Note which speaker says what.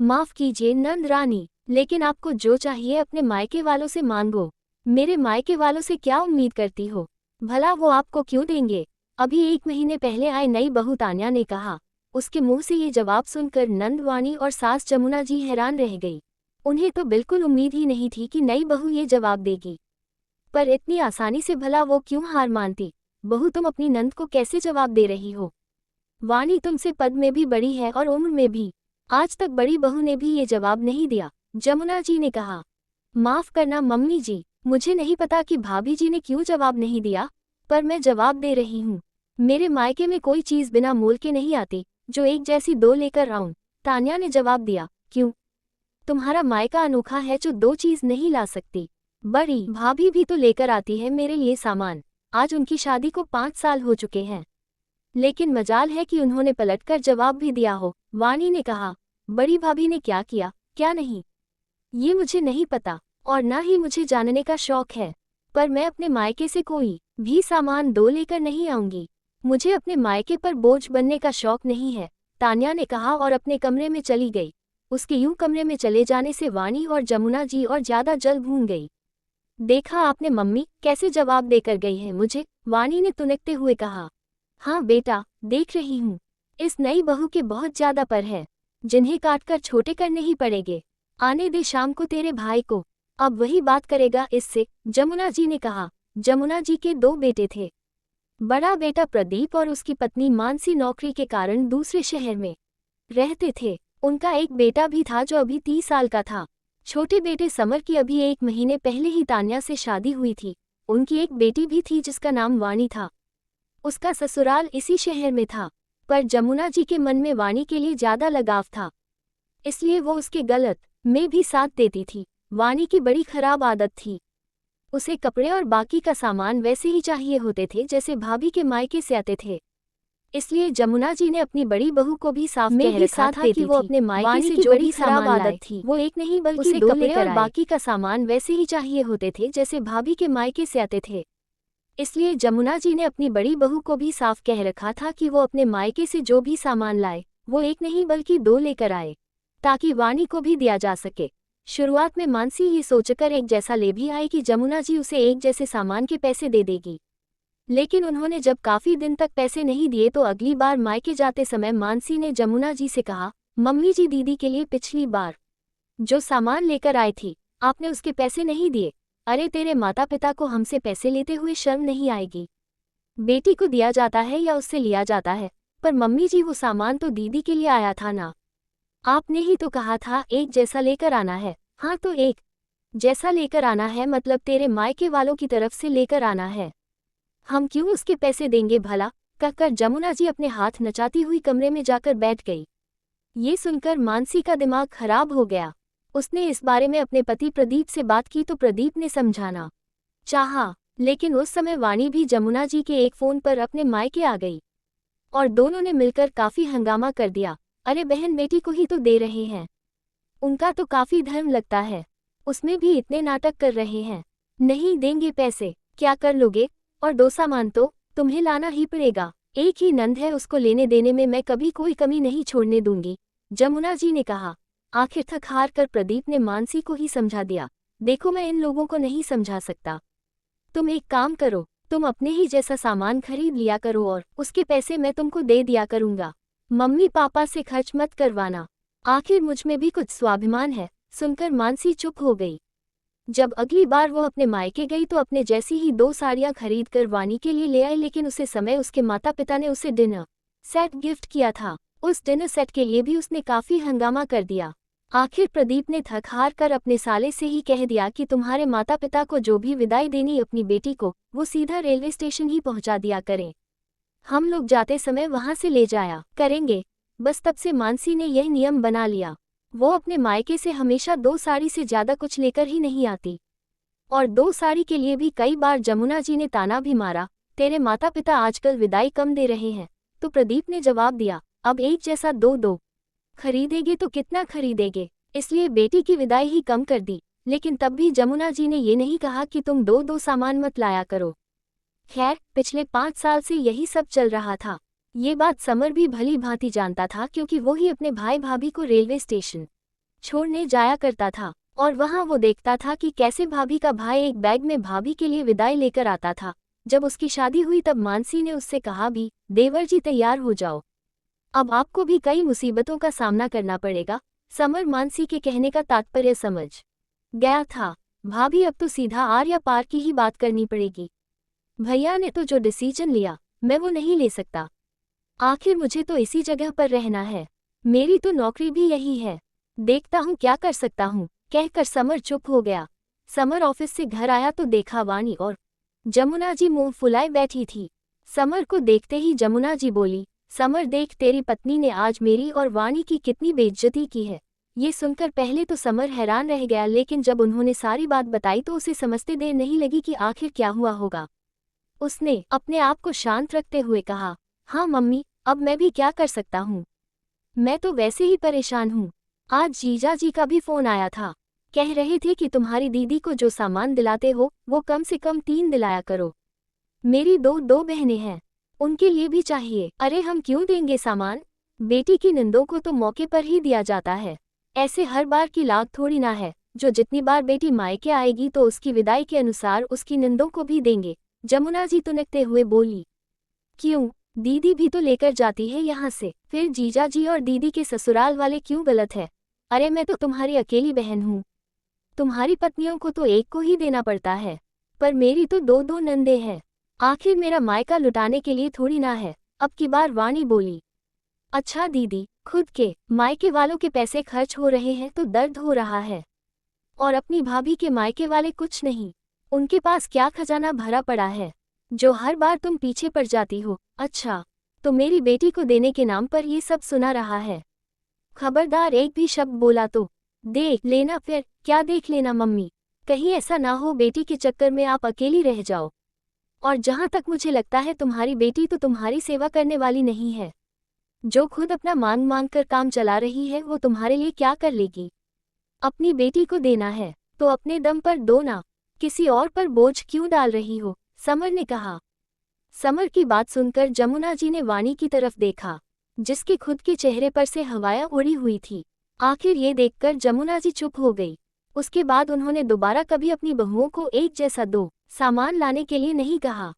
Speaker 1: माफ कीजिए नंद रानी, लेकिन आपको जो चाहिए अपने मायके वालों से मांगो। मेरे मायके वालों से क्या उम्मीद करती हो? भला वो आपको क्यों देंगे? अभी 1 महीने पहले आए नई बहू तान्या ने कहा। उसके मुंह से ये जवाब सुनकर नंदवानी और सास जमुना जी हैरान रह गई। उन्हें तो बिल्कुल उम्मीद ही नहीं थी कि नई बहू ये जवाब देगी। पर इतनी आसानी से भला वो क्यों हार मानती? बहू, तुम अपनी नंद को कैसे जवाब दे रही हो? वाणी तुमसे पद में भी बड़ी है और उम्र में भी। आज तक बड़ी बहू ने भी ये जवाब नहीं दिया। जमुना जी ने कहा। माफ करना मम्मी जी, मुझे नहीं पता कि भाभी जी ने क्यों जवाब नहीं दिया, पर मैं जवाब दे रही हूँ। मेरे मायके में कोई चीज़ बिना मोल के नहीं आती, जो एक जैसी दो लेकर आऊं। तान्या ने जवाब दिया। क्यों? तुम्हारा मायका अनोखा है जो दो चीज़ नहीं ला सकती। बड़ी भाभी भी तो लेकर आती है मेरे लिए सामान। आज उनकी शादी को 5 साल हो चुके हैं, लेकिन मजाल है कि उन्होंने पलटकर जवाब भी दिया हो। वाणी ने कहा। बड़ी भाभी ने क्या किया, क्या नहीं, ये मुझे नहीं पता और ना ही मुझे जानने का शौक है, पर मैं अपने मायके से कोई भी सामान दो लेकर नहीं आऊंगी। मुझे अपने मायके पर बोझ बनने का शौक नहीं है, तान्या ने कहा और अपने कमरे में चली गई। उसके यूं कमरे में चले जाने से वाणी और जमुना जी और ज्यादा जल भून गई। देखा आपने मम्मी कैसे जवाब देकर गई है मुझे, वाणी ने तुनकते हुए कहा। हाँ बेटा, देख रही हूँ। इस नई बहू के बहुत ज्यादा पर है, जिन्हें काटकर छोटे करने ही पड़ेंगे। आने दे शाम को तेरे भाई को, अब वही बात करेगा इससे, जमुना जी ने कहा। जमुना जी के 2 बेटे थे। बड़ा बेटा प्रदीप और उसकी पत्नी मानसी नौकरी के कारण दूसरे शहर में रहते थे। उनका एक बेटा भी था जो अभी 30 साल का था। छोटे बेटे समर की अभी 1 महीने पहले ही तान्या से शादी हुई थी। उनकी एक बेटी भी थी जिसका नाम वाणी था। उसका ससुराल इसी शहर में था, पर जमुना जी के मन में वाणी के लिए ज्यादा लगाव था, इसलिए वो उसके गलत में भी साथ देती थी। वाणी की बड़ी खराब आदत थी, उसे कपड़े और बाकी का सामान वैसे ही चाहिए होते थे जैसे भाभी के मायके से आते थे। इसलिए जमुना जी ने अपनी बड़ी बहू को भी साफ कह रखा था कि वो अपने मायके से जो भी खराब आदत थी वो एक नहीं बल्कि दो लेकर आए। बाकी का सामान वैसे ही चाहिए होते थे जैसे भाभी के मायके से आते थे। इसलिए जमुना जी ने अपनी बड़ी बहू को भी साफ कह रखा था कि वो अपने मायके से जो भी सामान लाए वो एक नहीं बल्कि 2 लेकर आए, ताकि वाणी को भी दिया जा सके। शुरुआत में मानसी ये सोचकर एक जैसा ले भी आई कि जमुना जी उसे एक जैसे सामान के पैसे दे देगी, लेकिन उन्होंने जब काफी दिन तक पैसे नहीं दिए तो अगली बार मायके जाते समय मानसी ने जमुना जी से कहा, मम्मी जी, दीदी के लिए पिछली बार जो सामान लेकर आई थी आपने उसके पैसे नहीं दिए। अरे तेरे माता पिता को हमसे पैसे लेते हुए शर्म नहीं आएगी? बेटी को दिया जाता है या उससे लिया जाता है? पर मम्मी जी, वो सामान तो दीदी के लिए आया था ना, आपने ही तो कहा था एक जैसा लेकर आना है। हाँ तो एक जैसा लेकर आना है मतलब तेरे मायके वालों की तरफ से लेकर आना है, हम क्यों उसके पैसे देंगे भला? कहकर जमुना जी अपने हाथ नचाती हुई कमरे में जाकर बैठ गई। ये सुनकर मानसी का दिमाग खराब हो गया। उसने इस बारे में अपने पति प्रदीप से बात की तो प्रदीप ने समझाना चाहा, लेकिन उस समय वाणी भी जमुना जी के एक फोन पर अपने मायके आ गई और दोनों ने मिलकर काफी हंगामा कर दिया। अरे बहन, बेटी को ही तो दे रहे हैं, उनका तो काफी धर्म लगता है, उसमें भी इतने नाटक कर रहे हैं। नहीं देंगे पैसे, क्या कर लोगे? और 2 सामान तो तुम्हें लाना ही पड़ेगा, एक ही नंद है, उसको लेने देने में मैं कभी कोई कमी नहीं छोड़ने दूंगी, जमुना जी ने कहा। आखिर थक हार कर प्रदीप ने मानसी को ही समझा दिया। देखो, मैं इन लोगों को नहीं समझा सकता, तुम एक काम करो, तुम अपने ही जैसा सामान खरीद लिया करो और उसके पैसे मैं तुमको दे दिया करूंगा। मम्मी पापा से खर्च मत करवाना, आखिर मुझ में भी कुछ स्वाभिमान है। सुनकर मानसी चुप हो गई। जब अगली बार वो अपने मायके गई तो अपने जैसी ही 2 साड़ियां खरीद कर वाणी के लिए ले आई, लेकिन उसे समय उसके माता पिता ने उसे डिनर सेट गिफ्ट किया था। उस डिनर सेट के लिए भी उसने काफी हंगामा कर दिया। आखिर प्रदीप ने थक हार कर अपने साले से ही कह दिया कि तुम्हारे माता पिता को जो भी विदाई देनी अपनी बेटी को वो सीधा रेलवे स्टेशन ही पहुंचा दिया करें, हम लोग जाते समय वहां से ले जाया करेंगे। बस तब से मानसी ने यह नियम बना लिया, वो अपने मायके से हमेशा 2 साड़ी से ज्यादा कुछ लेकर ही नहीं आती। और 2 साड़ी के लिए भी कई बार जमुना जी ने ताना भी मारा, तेरे माता पिता आजकल विदाई कम दे रहे हैं। तो प्रदीप ने जवाब दिया, अब एक जैसा 2-2 खरीदेगे तो कितना खरीदेगे, इसलिए बेटी की विदाई ही कम कर दी। लेकिन तब भी जमुना जी ने ये नहीं कहा कि तुम 2-2 सामान मत लाया करो। खैर, पिछले 5 साल से यही सब चल रहा था। ये बात समर भी भली भांति जानता था, क्योंकि वो ही अपने भाई भाभी को रेलवे स्टेशन छोड़ने जाया करता था और वहाँ वो देखता था कि कैसे भाभी का भाई एक बैग में भाभी के लिए विदाई लेकर आता था। जब उसकी शादी हुई तब मानसी ने उससे कहा भी, देवर जी तैयार हो जाओ, अब आपको भी कई मुसीबतों का सामना करना पड़ेगा। समर मानसी के कहने का तात्पर्य समझ गया था। भाभी अब तो सीधा आर या पार की ही बात करनी पड़ेगी। भैया ने तो जो डिसीजन लिया मैं वो नहीं ले सकता। आखिर मुझे तो इसी जगह पर रहना है, मेरी तो नौकरी भी यही है, देखता हूँ क्या कर सकता हूँ, कहकर समर चुप हो गया। समर ऑफिस से घर आया तो देखा वाणी और जमुना जी मुंह फुलाए बैठी थी। समर को देखते ही जमुना जी बोली, समर देख तेरी पत्नी ने आज मेरी और वाणी की कितनी बेइज्जती की है। ये सुनकर पहले तो समर हैरान रह गया, लेकिन जब उन्होंने सारी बात बताई तो उसे समझते देर नहीं लगी कि आखिर क्या हुआ होगा। उसने अपने आप को शांत रखते हुए कहा, हाँ मम्मी, अब मैं भी क्या कर सकता हूँ, मैं तो वैसे ही परेशान हूँ। आज जीजा जी का भी फोन आया था, कह रहे थे कि तुम्हारी दीदी को जो सामान दिलाते हो वो कम से कम 3 दिलाया करो। मेरी दो बहनें हैं, उनके लिए भी चाहिए। अरे हम क्यों देंगे सामान, बेटी की निंदों को तो मौके पर ही दिया जाता है, ऐसे हर बार की लाग थोड़ी ना है। जो जितनी बार बेटी मायके आएगी तो उसकी विदाई के अनुसार उसकी निंदों को भी देंगे। जमुना जी तुनकते हुए बोली, क्यों, दीदी भी तो लेकर जाती है यहाँ से, फिर जीजा जी और दीदी के ससुराल वाले क्यों गलत है। अरे मैं तो तुम्हारी अकेली बहन हूँ, तुम्हारी पत्नियों को तो एक को ही देना पड़ता है, पर मेरी तो दो नंदे हैं, आखिर मेरा मायका लुटाने के लिए थोड़ी ना है। अब की बार वाणी बोली, अच्छा दीदी, खुद के मायके वालों के पैसे खर्च हो रहे हैं तो दर्द हो रहा है, और अपनी भाभी के मायके वाले कुछ नहीं, उनके पास क्या खजाना भरा पड़ा है जो हर बार तुम पीछे पड़ जाती हो। अच्छा, तो मेरी बेटी को देने के नाम पर ये सब सुना रहा है। खबरदार एक भी शब्द बोला तो देख लेना। फिर क्या देख लेना मम्मी, कहीं ऐसा ना हो बेटी के चक्कर में आप अकेली रह जाओ। और जहाँ तक मुझे लगता है तुम्हारी बेटी तो तुम्हारी सेवा करने वाली नहीं है, जो खुद अपना मांग मांग कर काम चला रही है वो तुम्हारे लिए क्या कर लेगी। अपनी बेटी को देना है तो अपने दम पर दो ना, किसी और पर बोझ क्यों डाल रही हो, समर ने कहा। समर की बात सुनकर जमुना जी ने वाणी की तरफ देखा, जिसके खुद के चेहरे पर से हवाएं उड़ी हुई थी। आखिर ये देखकर जमुना जी चुप हो गई। उसके बाद उन्होंने दोबारा कभी अपनी बहुओं को एक जैसा दो सामान लाने के लिए नहीं कहा।